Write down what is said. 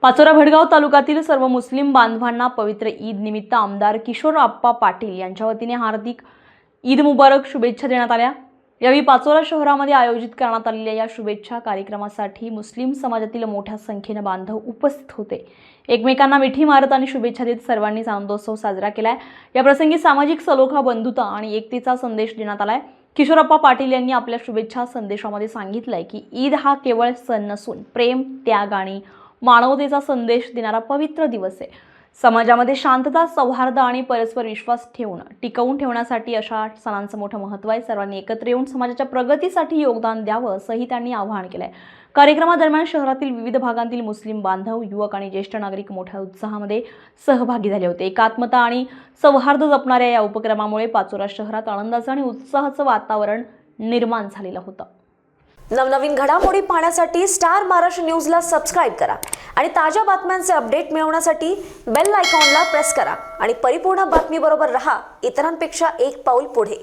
पाचोरा भडगाव तालुक्यातील सर्व मुस्लिम बांधवांना पवित्र ईद निमित्त आमदार किशोर आप्पा पाटील यांच्या वतीने हार्दिक ईद मुबारक शुभेच्छा देण्यात आल्या। यावेळी पाचोरा शहरामध्ये आयोजित करण्यात आलेल्या या शुभेच्छा कार्यक्रमासाठी मुस्लिम समाजातील मोठ्या संख्येने बांधव उपस्थित होते। एकमेकांना मिठी मारत आणि शुभेच्छा देत सर्वांनी आनंदोत्सव साजरा केलाय। या प्रसंगी सामाजिक सलोखा, बंधुता आणि एकतेचा संदेश देण्यात आलाय। किशोरप्पा पाटील यांनी आपल्या शुभेच्छा संदेशामध्ये सांगितलंय की ईद हा केवळ सण नसून प्रेम, त्याग आणि मानवतेचा संदेश देणारा पवित्र दिवस आहे। समाजामध्ये शांतता, सौहार्द आणि परस्पर विश्वास टिकवून ठेवण्यासाठी अशा सणांचं मोठं महत्त्व आहे। सर्वांनी एकत्र येऊन समाजाच्या प्रगतीसाठी योगदान द्यावं असंही त्यांनी आवाहन केलंय। कार्यक्रमादरम्यान शहरातील विविध भागांतील मुस्लिम बांधव, युवक आणि ज्येष्ठ नागरिक मोठ्या उत्साहामध्ये सहभागी झाले होते। एकात्मता आणि सौहार्द जपणाऱ्या या उपक्रमामुळे पाचोरा शहरात आनंदाचं आणि उत्साहाचं वातावरण निर्माण झालेलं होतं। नवनवीन घडामोडी पाहण्यासाठी स्टार महाराष्ट्र न्यूजला सबस्क्राइब करा आणि ताज्या बातम्यांचे अपडेट मिळवण्यासाठी बेल आयकॉनला प्रेस करा आणि परिपूर्ण बातमीबरोबर रहा, इतरांपेक्षा एक पाऊल पुढे।